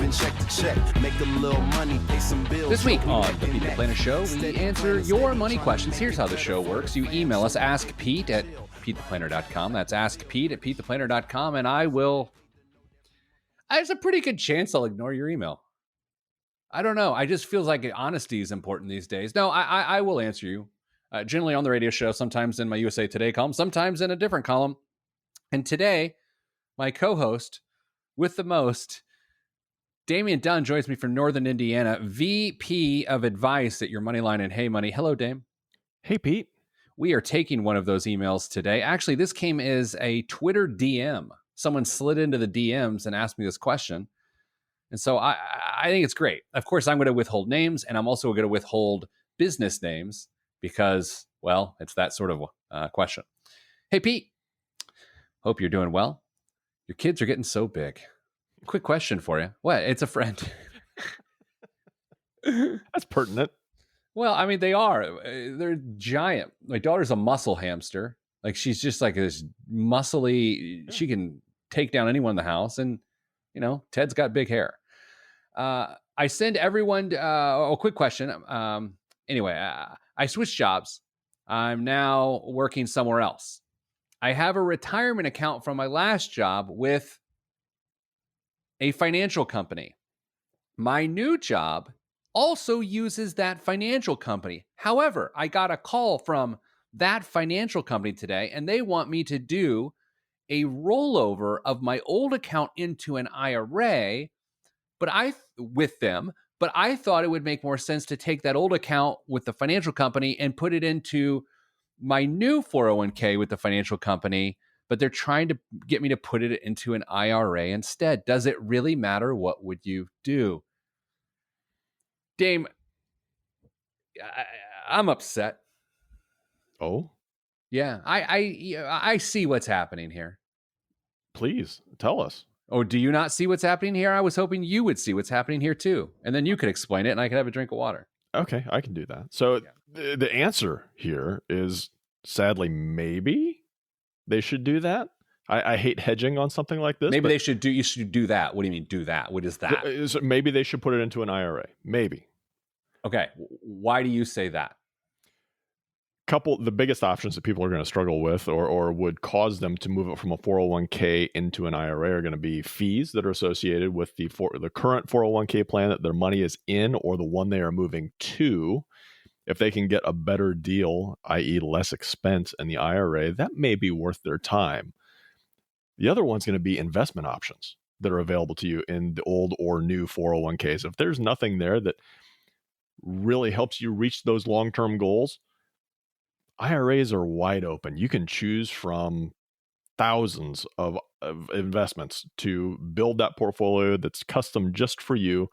living check to check. Make a little money, pay some bills. This week on the Pete the Planner Show, we answer your money questions. Here's how the show works. You email us, askpete at PeteThePlanner.com. That's askpete at PeteThePlanner.com, and there's a pretty good chance I'll ignore your email. I don't know. I just feels like honesty is important these days. No, I will answer you. Generally on the radio show, sometimes in my USA Today column, sometimes in a different column. And today, my co-host with the most, Damian Dunn, joins me from Northern Indiana, VP of Advice at Your Moneyline and Hey Money. Hello, Dame. Hey, Pete. We are taking one of those emails today. Actually, this came as a Twitter DM. Someone slid into the DMs and asked me this question. And so I think it's great. Of course, I'm going to withhold names, and I'm also going to withhold business names because, well, it's that sort of question. Hey, Pete. Hope you're doing well. Your kids are getting so big. Quick question for you. What? It's a friend. That's pertinent. Well, I mean, they are. They're giant. My daughter's a muscle hamster. Like, she's just like this muscly, she can take down anyone in the house. And, you know, Ted's got big hair. I send everyone, quick question. Anyway, I switched jobs. I'm now working somewhere else. I have a retirement account from my last job with a financial company. My new job also uses that financial company. However, I got a call from that financial company today, and they want me to do a rollover of my old account into an IRA, but I thought it would make more sense to take that old account with the financial company and put it into my new 401k with the financial company, but they're trying to get me to put it into an IRA instead. Does it really matter? What would you do? Dame, I'm upset. Oh? Yeah, I see what's happening here. Please, tell us. Oh, do you not see what's happening here? I was hoping you would see what's happening here too. And then you could explain it and I could have a drink of water. Okay, I can do that. So the answer here is, sadly, maybe they should do that. I hate hedging on something like this. Maybe you should do that. What do you mean do that? What is that? Maybe they should put it into an IRA. Maybe. Okay. Why do you say that? The biggest options that people are going to struggle with or would cause them to move it from a 401k into an IRA are going to be fees that are associated with the current 401k plan that their money is in or the one they are moving to. If they can get a better deal, i.e. less expense in the IRA, that may be worth their time. The other one's going to be investment options that are available to you in the old or new 401ks. If there's nothing there that really helps you reach those long-term goals, IRAs are wide open. You can choose from thousands of investments to build that portfolio that's custom just for you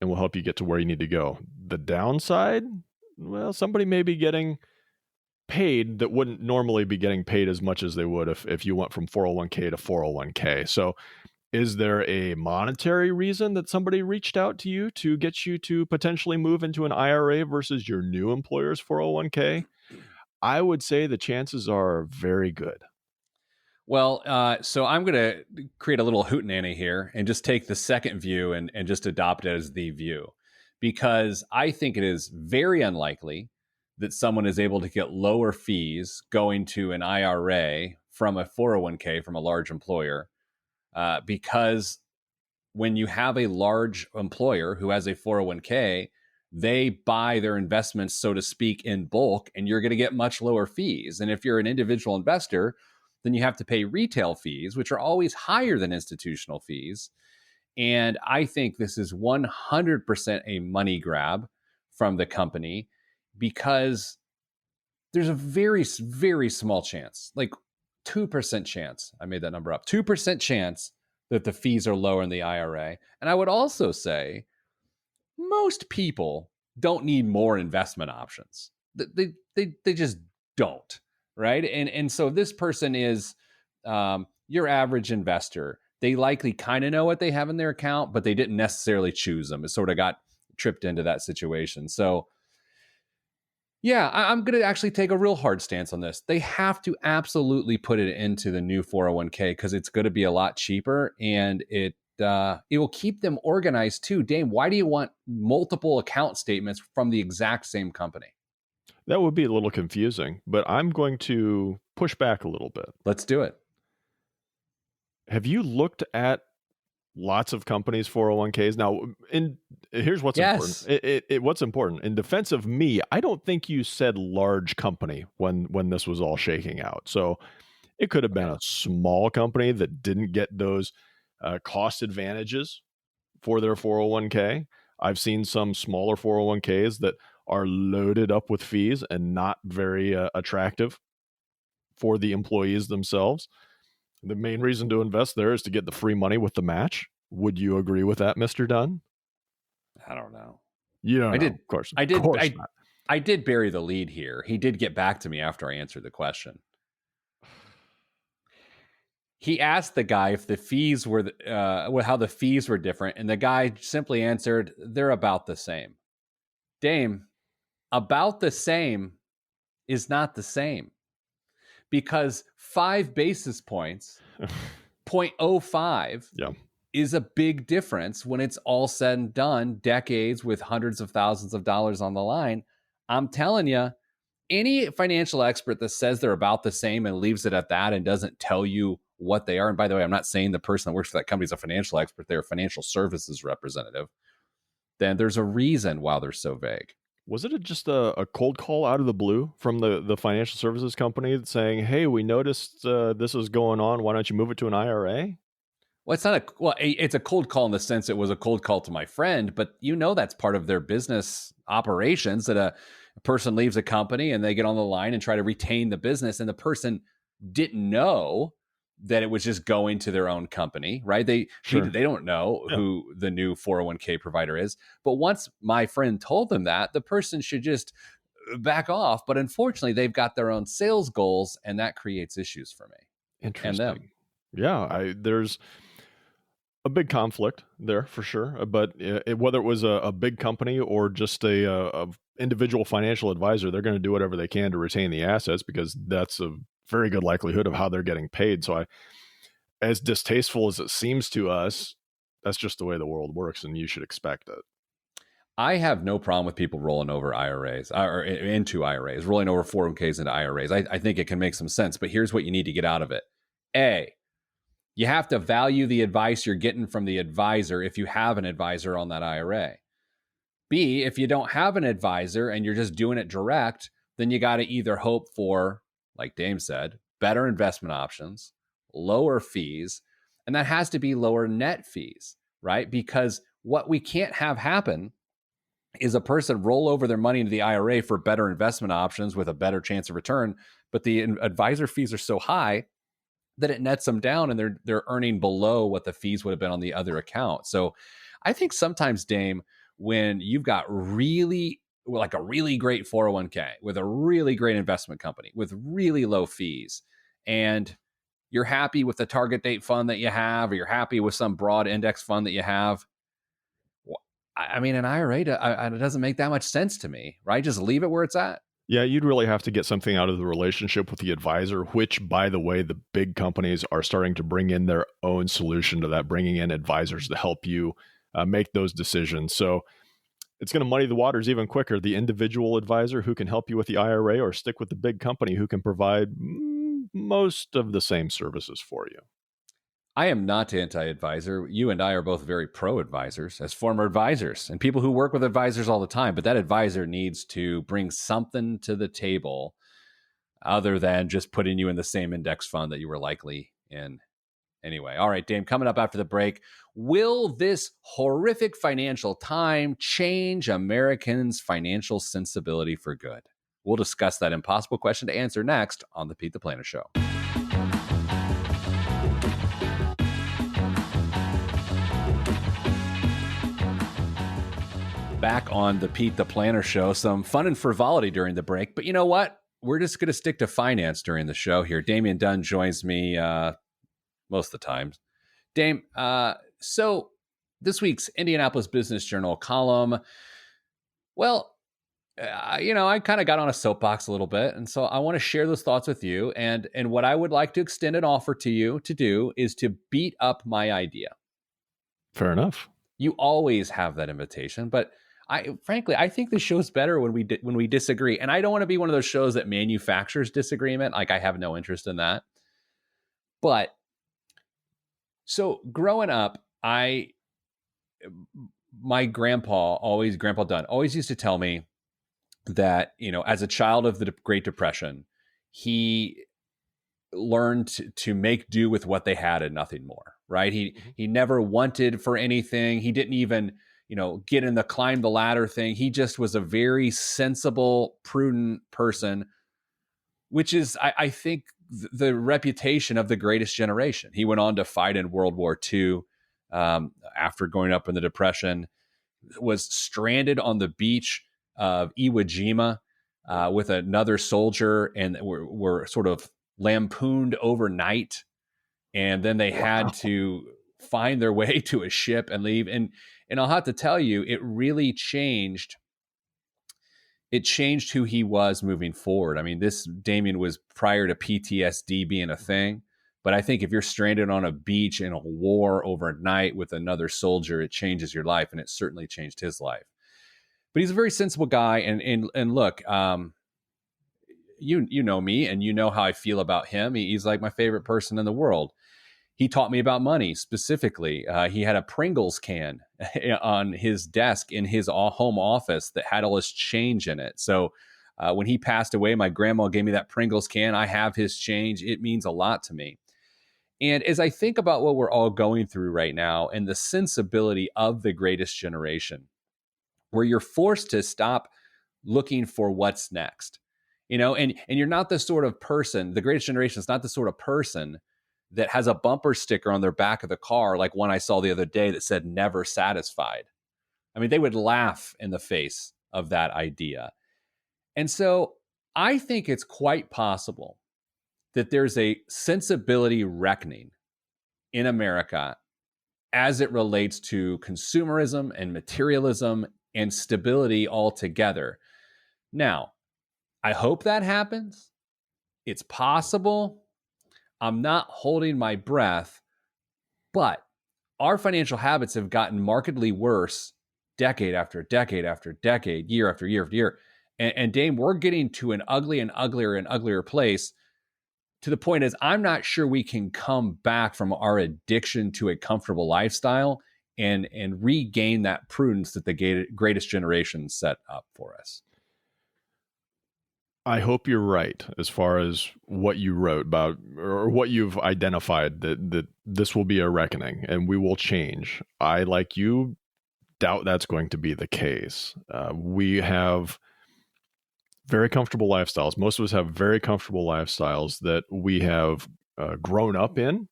and will help you get to where you need to go. The downside, well, somebody may be getting paid that wouldn't normally be getting paid as much as they would if you went from 401k to 401k. So is there a monetary reason that somebody reached out to you to get you to potentially move into an IRA versus your new employer's 401k? I would say the chances are very good. Well, so I'm going to create a little hootenanny here and just take the second view and just adopt it as the view, because I think it is very unlikely that someone is able to get lower fees going to an IRA from a 401k from a large employer. Because when you have a large employer who has a 401k, they buy their investments, so to speak, in bulk, and you're going to get much lower fees. And if you're an individual investor, then you have to pay retail fees, which are always higher than institutional fees. And I think this is 100% a money grab from the company, because there's a very, very small chance, like 2% chance, I made that number up, 2% chance that the fees are lower in the IRA. And I would also say most people don't need more investment options. They just don't, right? And so this person is your average investor. They likely kind of know what they have in their account, but they didn't necessarily choose them. It sort of got tripped into that situation. So yeah, I'm going to actually take a real hard stance on this. They have to absolutely put it into the new 401k because it's going to be a lot cheaper, and it it will keep them organized too. Dame, why do you want multiple account statements from the exact same company? That would be a little confusing, but I'm going to push back a little bit. Let's do it. Have you looked at lots of companies' 401ks? Now, here's what's Yes. important. What's important in defense of me, I don't think you said large company when this was all shaking out. So it could have been a small company that didn't get those cost advantages for their 401k. I've seen some smaller 401ks that are loaded up with fees and not very attractive for the employees themselves. The main reason to invest there is to get the free money with the match. Would you agree with that, Mr. Dunn? I don't know. You don't I know, did. of course. I Of did. course not. I did bury the lead here. He did get back to me after I answered the question. He asked the guy if the fees were, how the fees were different, and the guy simply answered, "They're about the same." Dame, about the same is not the same, because 5 basis points, 0.05, Yeah. is a big difference when it's all said and done, decades with hundreds of thousands of dollars on the line. I'm telling you, any financial expert that says they're about the same and leaves it at that and doesn't tell you what they are, and by the way, I'm not saying the person that works for that company is a financial expert, they're a financial services representative, then there's a reason why they're so vague. Was it just a cold call out of the blue from the financial services company saying, hey, we noticed this is going on. Why don't you move it to an IRA? Well, it's a cold call in the sense it was a cold call to my friend, but that's part of their business operations, that a person leaves a company and they get on the line and try to retain the business, and the person didn't know that it was just going to their own company, right? They don't know who the new 401k provider is. But once my friend told them that, the person should just back off. But unfortunately, they've got their own sales goals, and that creates issues for me. Interesting. And them. Yeah, there's a big conflict there for sure. But whether it was a big company or just a individual financial advisor, they're going to do whatever they can to retain the assets, because that's a very good likelihood of how they're getting paid. So as distasteful as it seems to us, that's just the way the world works, and you should expect it. I have no problem with people rolling over IRAs or into IRAs, rolling over 401ks into IRAs. I think it can make some sense, but here's what you need to get out of it. A, you have to value the advice you're getting from the advisor if you have an advisor on that IRA. B, if you don't have an advisor and you're just doing it direct, then you got to either hope for, like Dame said, better investment options, lower fees, and that has to be lower net fees, right? Because what we can't have happen is a person roll over their money into the IRA for better investment options with a better chance of return, but the advisor fees are so high that it nets them down, and they're earning below what the fees would have been on the other account. So I think sometimes, Dame, when you've got a really great 401k with a really great investment company with really low fees, and you're happy with the target date fund that you have, or you're happy with some broad index fund that you have, I mean, an IRA, it doesn't make that much sense to me, right? Just leave it where it's at. Yeah, you'd really have to get something out of the relationship with the advisor, which, by the way, the big companies are starting to bring in their own solution to that, bringing in advisors to help you make those decisions. So it's going to muddy the waters even quicker. The individual advisor who can help you with the IRA, or stick with the big company who can provide most of the same services for you. I am not anti-advisor. You and I are both very pro-advisors as former advisors and people who work with advisors all the time. But that advisor needs to bring something to the table other than just putting you in the same index fund that you were likely in anyway. All right, Dame, coming up after the break, will this horrific financial time change Americans' financial sensibility for good? We'll discuss that impossible question to answer next on the Pete the Planner Show. Back on the Pete the Planner Show, some fun and frivolity during the break, but you know what? We're just going to stick to finance during the show here. Damian Dunn joins me most of the time. Dame, so this week's Indianapolis Business Journal column, well, I kind of got on a soapbox a little bit, and so I want to share those thoughts with you. And what I would like to extend an offer to you to do is to beat up my idea. Fair enough. You always have that invitation, but I think the show's better when we disagree. And I don't want to be one of those shows that manufactures disagreement. Like, I have no interest in that. But so growing up, Grandpa Dunn, always used to tell me that, as a child of the Great Depression, he learned to make do with what they had and nothing more, right? He never wanted for anything. He didn't even, get in the climb the ladder thing. He just was a very sensible, prudent person, which is, I think, the reputation of the greatest generation. He went on to fight in World War II, after growing up in the Depression, was stranded on the beach of Iwo Jima with another soldier, and were sort of lampooned overnight. And then they had to find their way to a ship and leave. And I'll have to tell you, it really changed. It changed who he was moving forward. I mean, this Damien was prior to PTSD being a thing. But I think if you're stranded on a beach in a war overnight with another soldier, it changes your life, and it certainly changed his life. But he's a very sensible guy, and look, you know me, and you know how I feel about him. He's like my favorite person in the world. He taught me about money specifically. He had a Pringles can on his desk in his home office that had all his change in it. So when he passed away, my grandma gave me that Pringles can. I have his change. It means a lot to me. And as I think about what we're all going through right now and the sensibility of the greatest generation, where you're forced to stop looking for what's next, and you're not the sort of person, the greatest generation is not the sort of person that has a bumper sticker on their back of the car, like one I saw the other day that said "never satisfied." I mean, they would laugh in the face of that idea. And so I think it's quite possible that there's a sensibility reckoning in America as it relates to consumerism and materialism and stability altogether. Now, I hope that happens. It's possible. I'm not holding my breath, but our financial habits have gotten markedly worse decade after decade after decade, year after year after year. And Dame, we're getting to an ugly and uglier place, to the point is I'm not sure we can come back from our addiction to a comfortable lifestyle and regain that prudence that the greatest generation set up for us. I hope you're right as far as what you wrote about, or what you've identified, that this will be a reckoning and we will change. I, like you, doubt that's going to be the case. We have very comfortable lifestyles. Most of us have very comfortable lifestyles that we have grown up in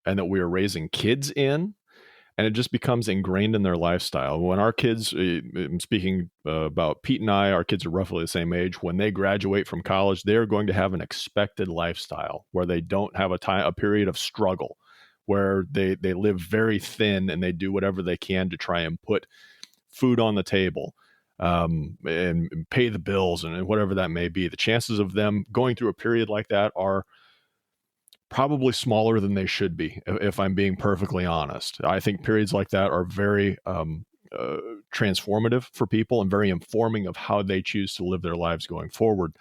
and that we are raising kids in. And it just becomes ingrained in their lifestyle. When our kids, I'm speaking about Pete and I, our kids are roughly the same age. When they graduate from college, they're going to have an expected lifestyle where they don't have a period of struggle, where they live very thin and they do whatever they can to try and put food on the table, and pay the bills and whatever that may be. The chances of them going through a period like that are probably smaller than they should be, if I'm being perfectly honest. I think periods like that are very transformative for people and very informing of how they choose to live their lives going forward.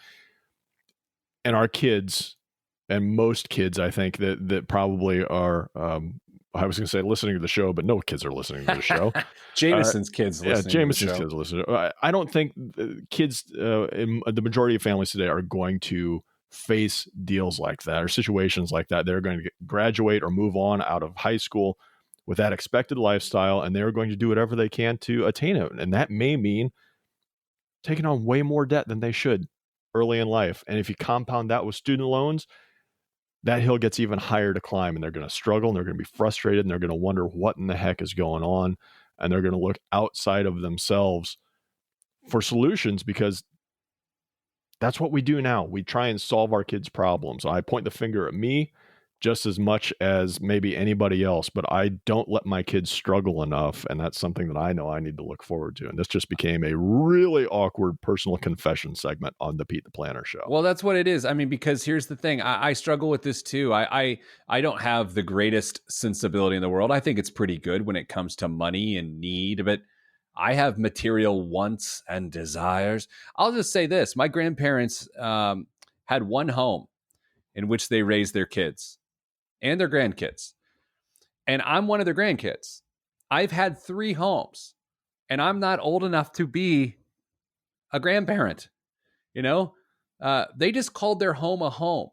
And our kids, and most kids, I think, that probably are, I was going to say listening to the show, but no kids are listening to the show. Jameson's kids listening Jameson's to the show. kids listen. I don't think kids in the majority of families today are going to face deals like that or situations like that. They're going to graduate or move on out of high school with that expected lifestyle, and they're going to do whatever they can to attain it. And that may mean taking on way more debt than they should early in life. And if you compound that with student loans, that hill gets even higher to climb, and they're going to struggle, and they're going to be frustrated, and they're going to wonder what in the heck is going on. And they're going to look outside of themselves for solutions, because that's what we do now. We try and solve our kids' problems. I point the finger at me, just as much as maybe anybody else, but I don't let my kids struggle enough. And that's something that I know I need to look forward to. And this just became a really awkward personal confession segment on the Pete the Planner show. Well, that's what it is. I mean, because here's the thing. I struggle with this too. I don't have the greatest sensibility in the world. I think it's pretty good when it comes to money and need, but I have material wants and desires. I'll just say this. My grandparents had one home in which they raised their kids and their grandkids. And I'm one of their grandkids. I've had 3 homes, and I'm not old enough to be a grandparent. You know, they just called their home a home.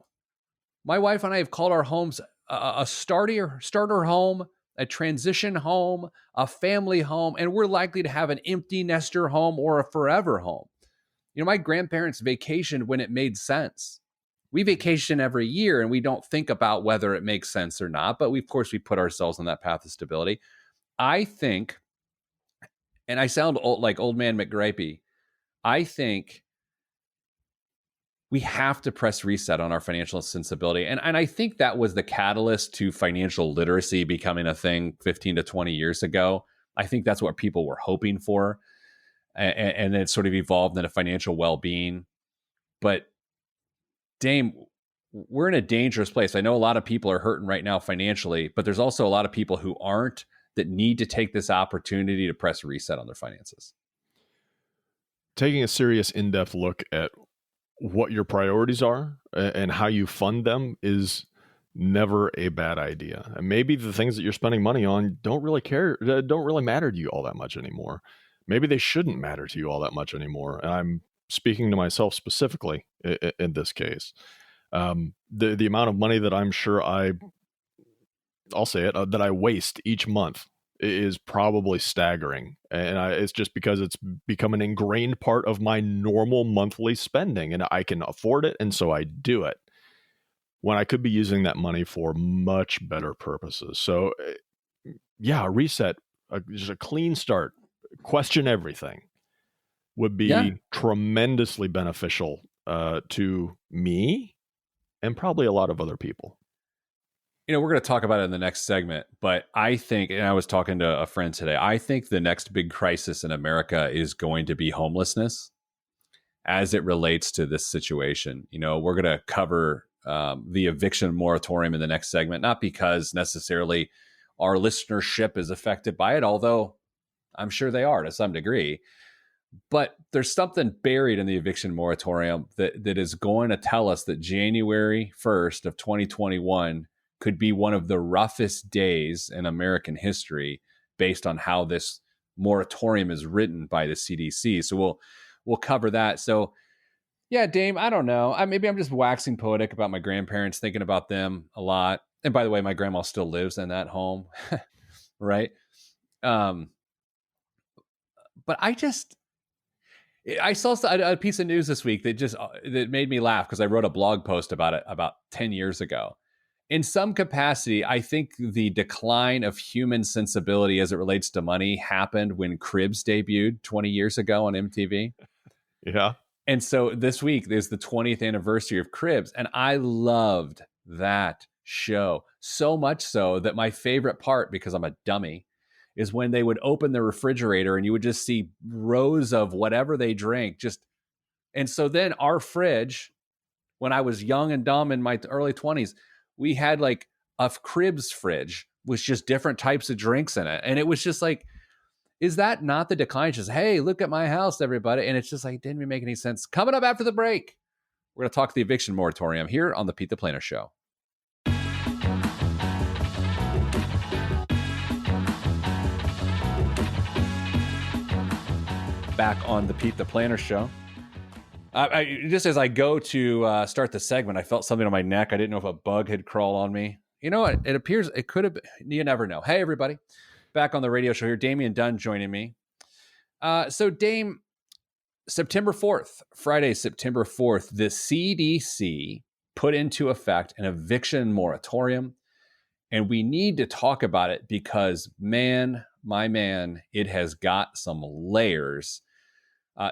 My wife and I have called our homes a starter home, a transition home, a family home, and we're likely to have an empty nester home or a forever home. You know, my grandparents vacationed when it made sense. We vacation every year and we don't think about whether it makes sense or not, but of course we put ourselves on that path of stability. I think, and I sound like old man McGripey, I think we have to press reset on our financial sensibility. And I think that was the catalyst to financial literacy becoming a thing 15 to 20 years ago. I think that's what people were hoping for. And it sort of evolved into financial well-being. But Dame, we're in a dangerous place. I know a lot of people are hurting right now financially, but there's also a lot of people who aren't, that need to take this opportunity to press reset on their finances. Taking a serious in-depth look at what your priorities are and how you fund them is never a bad idea. And maybe the things that you're spending money on don't really matter to you all that much anymore. Maybe they shouldn't matter to you all that much anymore. And I'm speaking to myself specifically in this case. The amount of money that I'm sure I'll say it, that I waste each month is probably staggering. And it's just because it's become an ingrained part of my normal monthly spending and I can afford it. And so I do it when I could be using that money for much better purposes. So yeah, a reset, just a clean start, question everything would be tremendously beneficial to me and probably a lot of other people. You know, we're going to talk about it in the next segment, but I think, and I was talking to a friend today, I think the next big crisis in America is going to be homelessness as it relates to this situation. You know, we're going to cover the eviction moratorium in the next segment, not because necessarily our listenership is affected by it, although I'm sure they are to some degree. But there's something buried in the eviction moratorium that is going to tell us that January 1st of 2021 could be one of the roughest days in American history based on how this moratorium is written by the CDC. So we'll cover that. So yeah, Dame, I don't know. Maybe I'm just waxing poetic about my grandparents, thinking about them a lot. And by the way, my grandma still lives in that home, right? But I saw a piece of news this week that made me laugh because I wrote a blog post about it about 10 years ago. In some capacity, I think the decline of human sensibility as it relates to money happened when Cribs debuted 20 years ago on MTV. Yeah. And so this week there's the 20th anniversary of Cribs, and I loved that show so much so that my favorite part, because I'm a dummy, is when they would open the refrigerator and you would just see rows of whatever they drank. And so then our fridge, when I was young and dumb in my early 20s, we had like a Cribs fridge with just different types of drinks in it. And it was just like, is that not the decline? It's just, hey, look at my house, everybody. And it's just like, didn't even make any sense. Coming up after the break, we're going to talk the eviction moratorium here on the Pete the Planner Show. Back on the Pete the Planner Show. Just as I go to start the segment, I felt something on my neck. I didn't know if a bug had crawled on me. You know what? It appears it could have been. You never know. Hey, everybody. Back on the radio show here. Damian Dunn joining me. So, Dame, September 4th, Friday, September 4th, the CDC put into effect an eviction moratorium. And we need to talk about it because, man, my man, it has got some layers.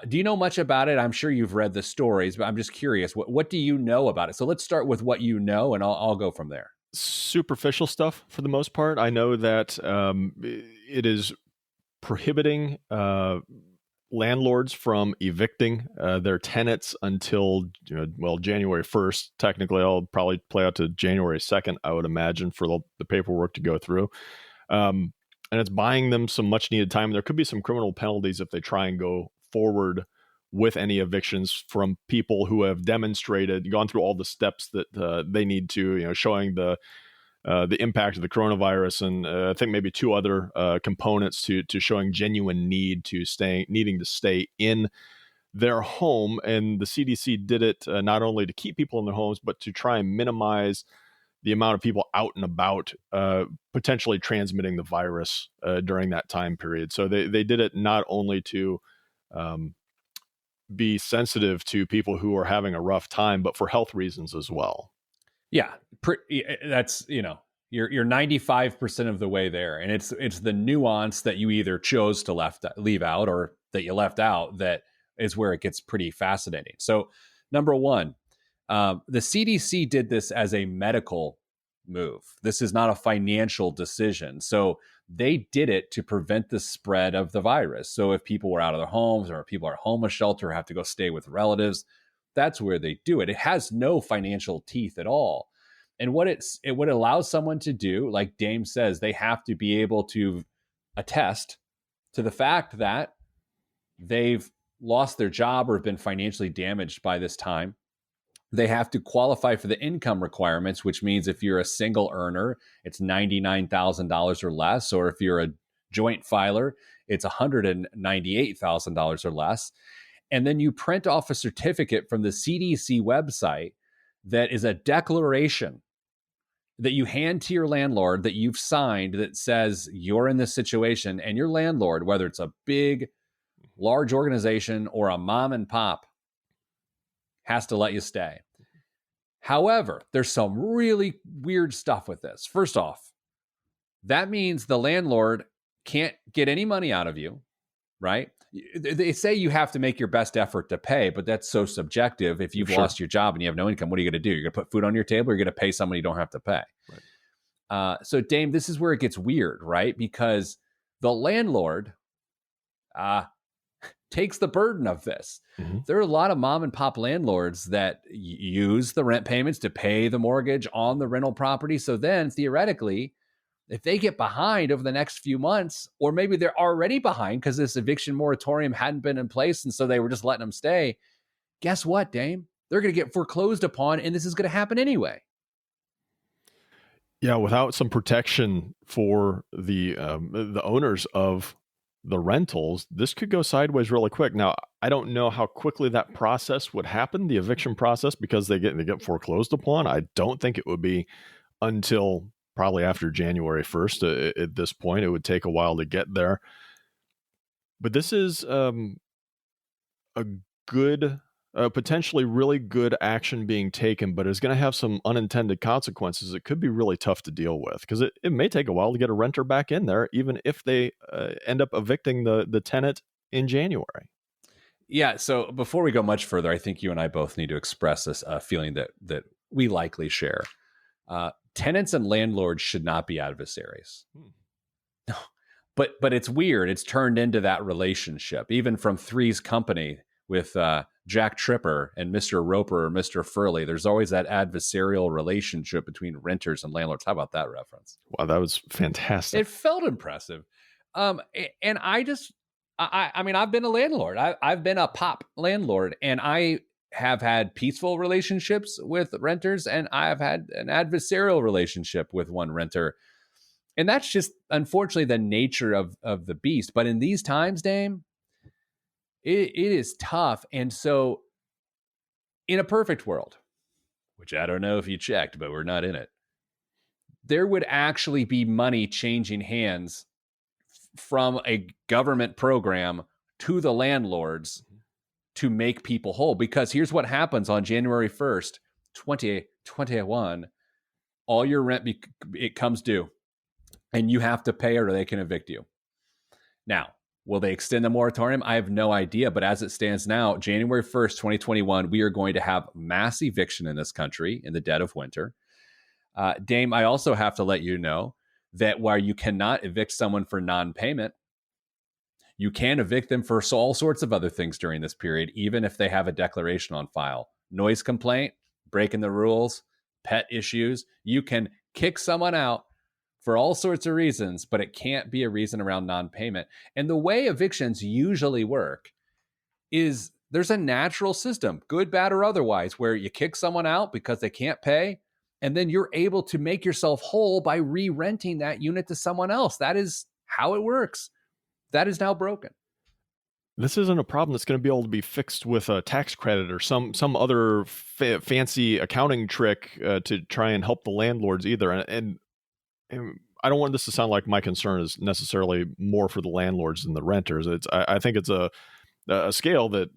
Do you know much about it? I'm sure you've read the stories, but I'm just curious. What do you know about it? So let's start with what you know, and I'll go from there. superficial stuff for the most part. I know that it is prohibiting landlords from evicting their tenants until January 1st. Technically, I'll probably play out to January 2nd, I would imagine, for the paperwork to go through. And it's buying them some much needed time. There could be some criminal penalties if they try and go forward with any evictions from people who have demonstrated, gone through all the steps that they need to, showing the impact of the coronavirus, and I think maybe two other components to showing genuine needing to stay in their home. And the CDC did it not only to keep people in their homes, but to try and minimize the amount of people out and about potentially transmitting the virus during that time period. So they did it not only to be sensitive to people who are having a rough time, but for health reasons as well. Yeah, that's, you're 95% of the way there, and it's the nuance that you either chose to leave out or that you left out that is where it gets pretty fascinating. So, number one, the CDC did this as a medical move. This is not a financial decision. So they did it to prevent the spread of the virus. So if people were out of their homes, or if people are homeless shelter, have to go stay with relatives, that's where they do it. It has no financial teeth at all. And what it allows someone to do, like Dame says, they have to be able to attest to the fact that they've lost their job or have been financially damaged by this time. They have to qualify for the income requirements, which means if you're a single earner, it's $99,000 or less, or if you're a joint filer, it's $198,000 or less. And then you print off a certificate from the CDC website that is a declaration that you hand to your landlord that you've signed that says you're in this situation, and your landlord, whether it's a big, large organization or a mom and pop, has to let you stay. However, there's some really weird stuff with this. First off, that means the landlord can't get any money out of you, right? They say you have to make your best effort to pay, but that's so subjective. If you've lost your job and you have no income, what are you going to do? You're going to put food on your table, or you're going to pay someone you don't have to pay. Right. So, Dame, this is where it gets weird, right? Because the landlord takes the burden of this. Mm-hmm. There are a lot of mom and pop landlords that use the rent payments to pay the mortgage on the rental property. So then theoretically, if they get behind over the next few months, or maybe they're already behind because this eviction moratorium hadn't been in place, and so they were just letting them stay, guess what, Dame? They're going to get foreclosed upon, and this is going to happen anyway. Yeah, without some protection for the owners of the rentals, this could go sideways really quick. Now, I don't know how quickly that process would happen, the eviction process, because they get foreclosed upon. I don't think it would be until probably after January 1st. At this point, it would take a while to get there. But this is a good, potentially really good action being taken, but it's going to have some unintended consequences. It could be really tough to deal with, because it may take a while to get a renter back in there, even if they end up evicting the tenant in January. Yeah. So before we go much further, I think you and I both need to express this feeling that we likely share. Tenants and landlords should not be adversaries. No, but it's weird. It's turned into that relationship, even from Three's Company with Jack Tripper and Mr. Roper or Mr. Furley. There's always that adversarial relationship between renters and landlords. How about that reference? Wow, that was fantastic. It felt impressive. And I mean, I've been a landlord. I've been a pop landlord, and I have had peaceful relationships with renters, and I've had an adversarial relationship with one renter. And that's just, unfortunately, the nature of the beast. But in these times, Dame, it is tough. And so in a perfect world, which I don't know if you checked, but we're not in it, there would actually be money changing hands from a government program to the landlords to make people whole. Because here's what happens on January 1st, 2021, all your rent, it comes due, and you have to pay or they can evict you. Now, will they extend the moratorium? I have no idea. But as it stands now, January 1st, 2021, we are going to have mass eviction in this country in the dead of winter. Dame, I also have to let you know that while you cannot evict someone for non-payment, you can evict them for all sorts of other things during this period, even if they have a declaration on file. Noise complaint, breaking the rules, pet issues. You can kick someone out for all sorts of reasons, but it can't be a reason around non-payment. And the way evictions usually work is there's a natural system, good, bad, or otherwise, where you kick someone out because they can't pay, and then you're able to make yourself whole by re-renting that unit to someone else. That is how it works. That is now broken. This isn't a problem that's going to be able to be fixed with a tax credit or some other fancy accounting trick to try and help the landlords either. And I don't want this to sound like my concern is necessarily more for the landlords than the renters. I think it's a scale that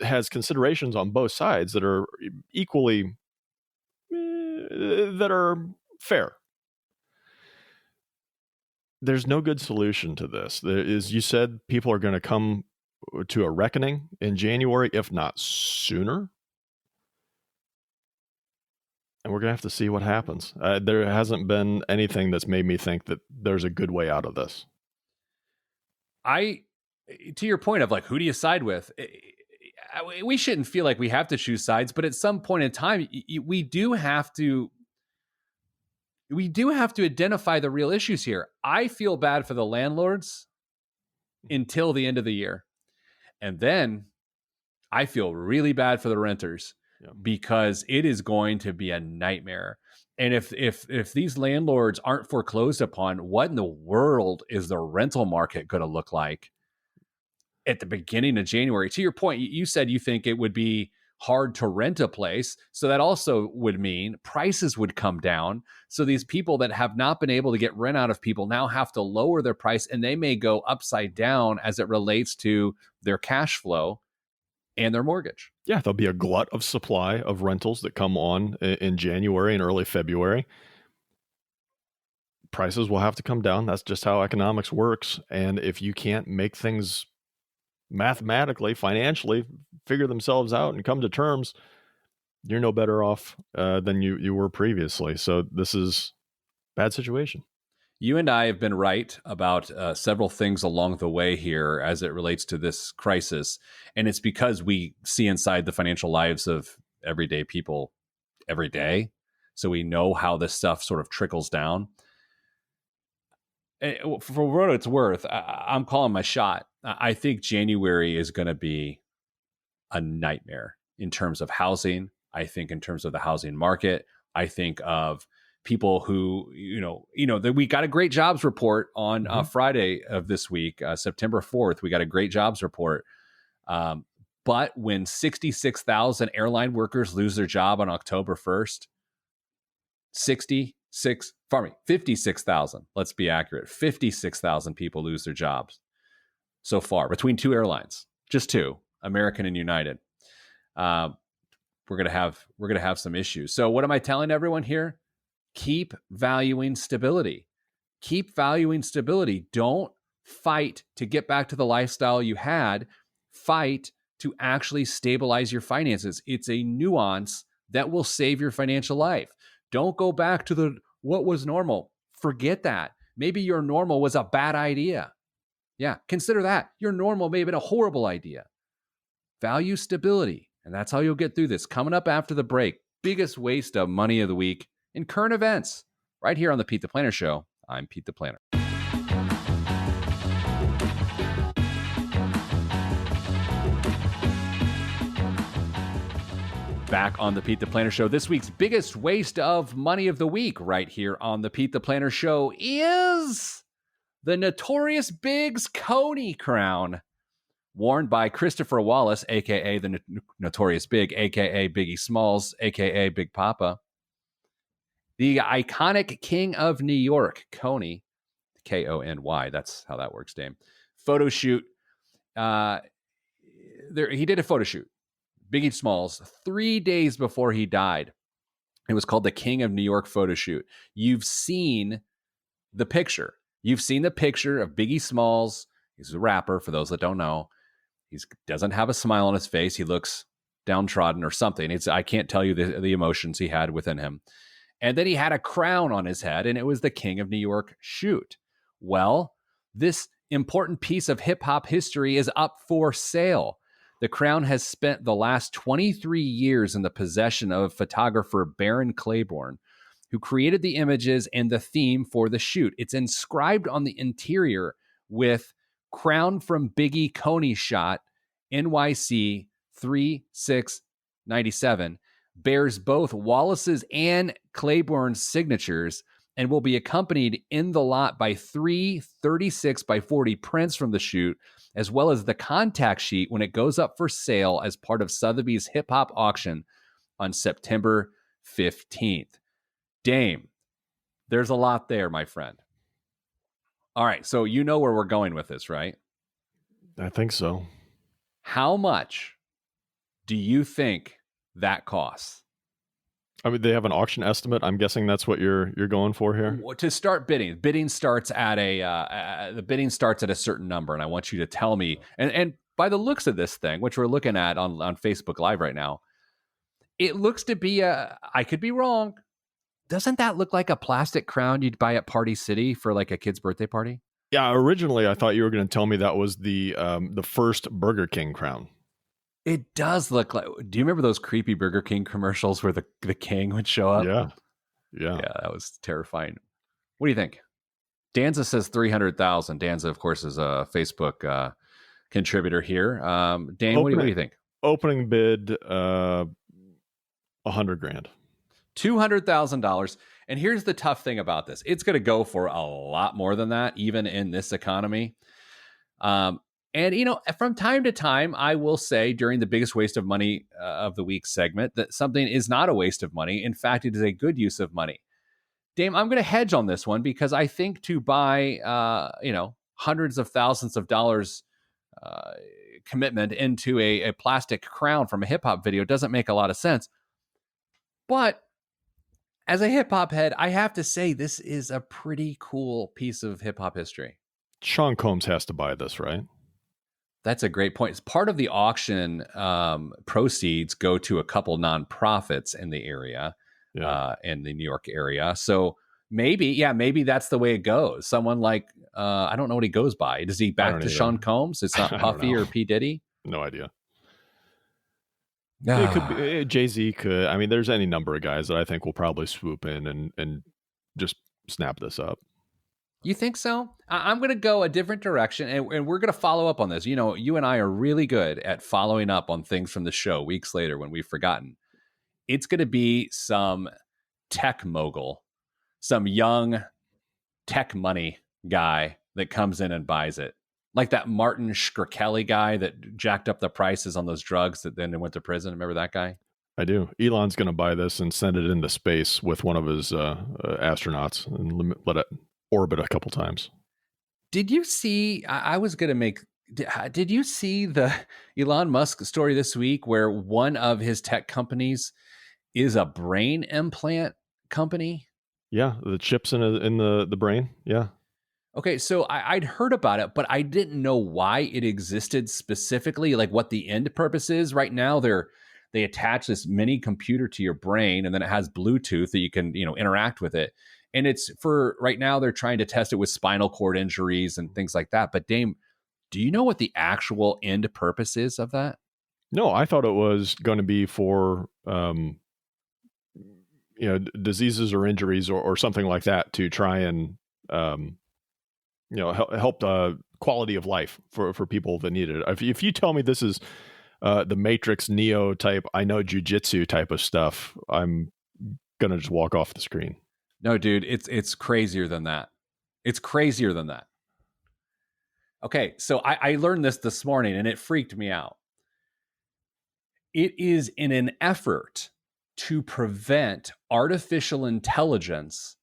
has considerations on both sides that are equally that are fair. There's no good solution to this. As you said, people are going to come to a reckoning in January, if not sooner. And we're going to have to see what happens. There hasn't been anything that's made me think that there's a good way out of this. To your point of like, who do you side with? We shouldn't feel like we have to choose sides, but at some point in time, we do have to identify the real issues here. I feel bad for the landlords until the end of the year. And then I feel really bad for the renters because it is going to be a nightmare. And if these landlords aren't foreclosed upon, what in the world is the rental market going to look like at the beginning of January? To your point, you said you think it would be hard to rent a place. So that also would mean prices would come down. So these people that have not been able to get rent out of people now have to lower their price, and they may go upside down as it relates to their cash flow and their mortgage. Yeah, there'll be a glut of supply of rentals that come on in January and early February. Prices will have to come down. That's just how economics works. And if you can't make things mathematically, financially figure themselves out and come to terms, you're no better off than you were previously. So this is a bad situation. You and I have been right about several things along the way here as it relates to this crisis. And it's because we see inside the financial lives of everyday people every day. So we know how this stuff sort of trickles down. For what it's worth, I'm calling my shot. I think January is going to be a nightmare in terms of housing. I think in terms of the housing market. I think of people who, we got a great jobs report on Friday of this week, September 4th. We got a great jobs report. But when 66,000 airline workers lose their job on October 1st, 56,000, let's be accurate. 56,000 people lose their jobs so far between two airlines, just two, American and United. We're going to have some issues. So what am I telling everyone here? Keep valuing stability. Keep valuing stability. Don't fight to get back to the lifestyle you had. Fight to actually stabilize your finances. It's a nuance that will save your financial life. Don't go back to what was normal. Forget that. Maybe your normal was a bad idea. Yeah, consider that. Your normal may have been a horrible idea. Value stability, and that's how you'll get through this. Coming up after the break, biggest waste of money of the week in current events, right here on the Pete the Planner Show. I'm Pete the Planner. Back on the Pete the Planner Show. This week's biggest waste of money of the week right here on the Pete the Planner Show is the Notorious Big's Coney crown, worn by Christopher Wallace, a.k.a. the Notorious Big, a.k.a. Biggie Smalls, a.k.a. Big Papa. The iconic King of New York, Coney, K-O-N-Y. That's how that works, Dame. Photo shoot. He did a photo shoot. Biggie Smalls, 3 days before he died. It was called the King of New York photo shoot. You've seen the picture. You've seen the picture of Biggie Smalls. He's a rapper, for those that don't know. He doesn't have a smile on his face. He looks downtrodden or something. I can't tell you the emotions he had within him. And then he had a crown on his head, and it was the King of New York shoot. Well, this important piece of hip hop history is up for sale. The crown has spent the last 23 years in the possession of photographer Baron Claiborne, who created the images and the theme for the shoot. It's inscribed on the interior with "Crown from Biggie Coney Shot, NYC 3697." Bears both Wallace's and Claiborne's signatures and will be accompanied in the lot by 3 36 by 40 prints from the shoot, as well as the contact sheet when it goes up for sale as part of Sotheby's hip hop auction on September 15th. Dame, there's a lot there, my friend. All right, so you know where we're going with this, right? I think so. How much do you think that costs? I mean, they have an auction estimate. I'm guessing that's what you're going for here. To start bidding, bidding starts at the bidding starts at a certain number, and I want you to tell me. And by the looks of this thing, which we're looking at on Facebook Live right now, it looks to be I could be wrong. Doesn't that look like a plastic crown you'd buy at Party City for like a kid's birthday party? Yeah, originally I thought you were going to tell me that was the first Burger King crown. It does look like. Do you remember those creepy Burger King commercials where the king would show up? Yeah, That was terrifying. What do you think? Danza says 300,000. Danza, of course, is a Facebook contributor here. Dan, what do you think? Opening bid, $100,000. $200,000. And here's the tough thing about this: it's going to go for a lot more than that, even in this economy. And, from time to time, I will say during the biggest waste of money of the week segment that something is not a waste of money. In fact, it is a good use of money. Dame, I'm going to hedge on this one because I think to buy, hundreds of thousands of dollars commitment into a plastic crown from a hip hop video doesn't make a lot of sense. But as a hip hop head, I have to say this is a pretty cool piece of hip hop history. Sean Combs has to buy this, right? That's a great point. Part of the auction proceeds go to a couple nonprofits in the area, in the New York area. So maybe that's the way it goes. Someone like, I don't know what he goes by. Does he back to Sean Combs? It's not Puffy or P. Diddy? No idea. It could be Jay-Z could. I mean, there's any number of guys that I think will probably swoop in and just snap this up. You think so? I'm going to go a different direction, and we're going to follow up on this. You and I are really good at following up on things from the show weeks later when we've forgotten. It's going to be some tech mogul, some young tech money guy that comes in and buys it. Like that Martin Shkreli guy that jacked up the prices on those drugs that then went to prison. Remember that guy? I do. Elon's going to buy this and send it into space with one of his astronauts and let it orbit a couple times. Did you see? I was going to make. Did you see the Elon Musk story this week where one of his tech companies is a brain implant company? Yeah, the chips in the brain. Yeah. Okay, so I'd heard about it, but I didn't know why it existed specifically, like what the end purpose is. Right now, they attach this mini computer to your brain, and then it has Bluetooth that you can interact with it. And it's for right now, they're trying to test it with spinal cord injuries and things like that. But Dame, do you know what the actual end purpose is of that? No, I thought it was going to be for, diseases or injuries or something like that to try and, help the quality of life for people that need it. If you tell me this is the Matrix Neo type, I know jujitsu type of stuff, I'm going to just walk off the screen. No, dude, it's crazier than that. It's crazier than that. Okay, so I learned this morning and it freaked me out. It is in an effort to prevent artificial intelligence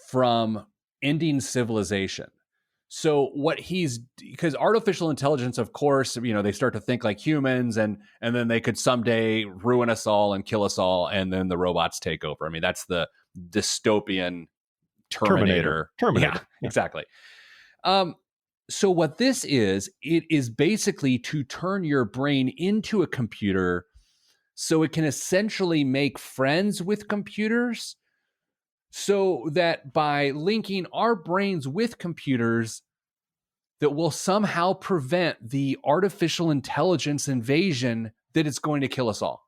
from ending civilization. So because artificial intelligence, of course, they start to think like humans and then they could someday ruin us all and kill us all. And then the robots take over. I mean, that's the dystopian Terminator. Yeah, exactly. So what this is, it is basically to turn your brain into a computer so it can essentially make friends with computers so that by linking our brains with computers, that will somehow prevent the artificial intelligence invasion that is going to kill us all.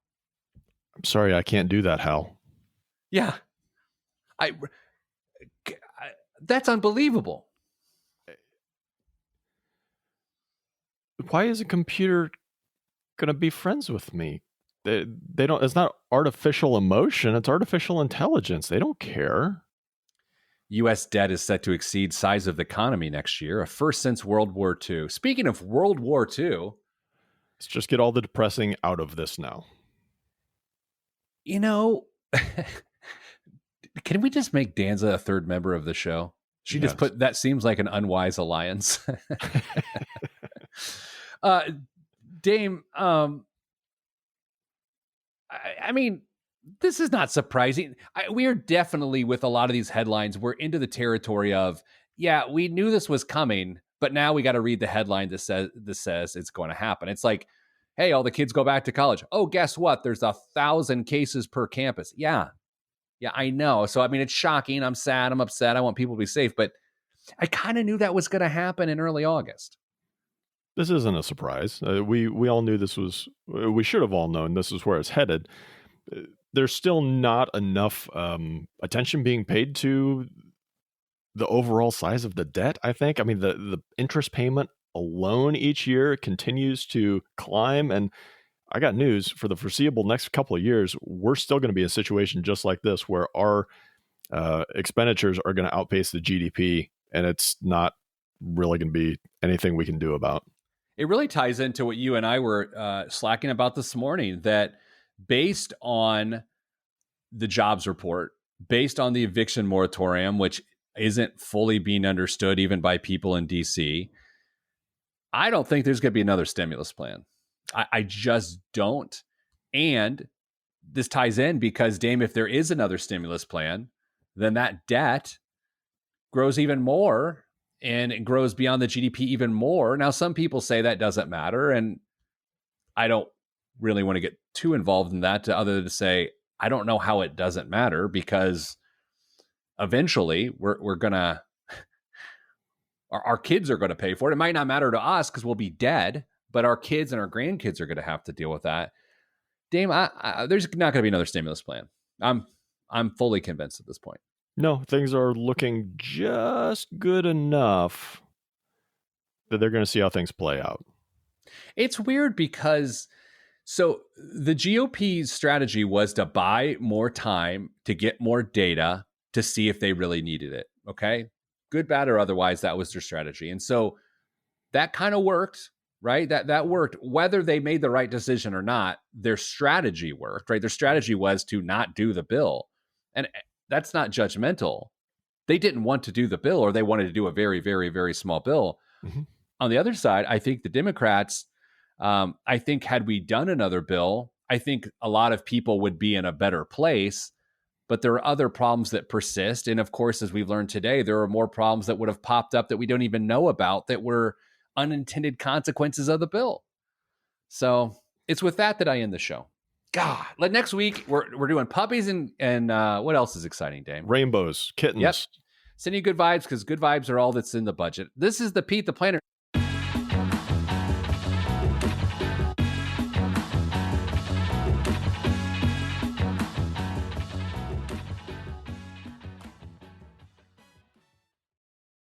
I'm sorry, I can't do that, Hal. Yeah. I that's unbelievable. Why is a computer going to be friends with me? They don't. It's not artificial emotion. It's artificial intelligence. They don't care. U.S. debt is set to exceed size of the economy next year, a first since World War II. Speaking of World War II, let's just get all the depressing out of this now. You know, can we just make Danza a third member of the show? She just put, that seems like an unwise alliance. Dame, I mean, this is not surprising. We are definitely, with a lot of these headlines, we're into the territory of, yeah, we knew this was coming, but now we got to read the headline that says it's going to happen. It's like, hey, all the kids go back to college. Oh, guess what? There's 1,000 cases per campus. Yeah, I know. So, I mean, it's shocking. I'm sad. I'm upset. I want people to be safe. But I kind of knew that was going to happen in early August. This isn't a surprise. We all knew this was, we should have all known this is where it's headed. There's still not enough attention being paid to the overall size of the debt, I think. I mean, the interest payment alone each year continues to climb. And I got news for the foreseeable next couple of years, we're still going to be in a situation just like this, where our expenditures are going to outpace the GDP, and it's not really going to be anything we can do about. It really ties into what you and I were slacking about this morning, that based on the jobs report, based on the eviction moratorium, which isn't fully being understood even by people in DC, I don't think there's going to be another stimulus plan. I just don't. And this ties in because, Dame, if there is another stimulus plan, then that debt grows even more, and it grows beyond the GDP even more. Now, some people say that doesn't matter, and I don't really want to get too involved in that, other than to say, I don't know how it doesn't matter, because eventually we're going to, our kids are going to pay for it. It might not matter to us because we'll be dead, but our kids and our grandkids are going to have to deal with that. Dame, there's not going to be another stimulus plan. I'm fully convinced at this point. No, things are looking just good enough that they're going to see how things play out. It's weird because, so the GOP's strategy was to buy more time to get more data to see if they really needed it. Okay. Good, bad, or otherwise, that was their strategy. And so that kind of worked, right? That worked. Whether they made the right decision or not, their strategy worked, right? Their strategy was to not do the bill. And that's not judgmental. They didn't want to do the bill, or they wanted to do a very, very, very small bill. Mm-hmm. On the other side, I think the Democrats, I think had we done another bill, I think a lot of people would be in a better place. But there are other problems that persist. And of course, as we've learned today, there are more problems that would have popped up that we don't even know about, that were unintended consequences of the bill. So it's with that I end the show. God, like next week, we're doing puppies and what else is exciting, Dame? Rainbows, kittens. Yep. Send you good vibes, because good vibes are all that's in the budget. This is the Pete the Planner.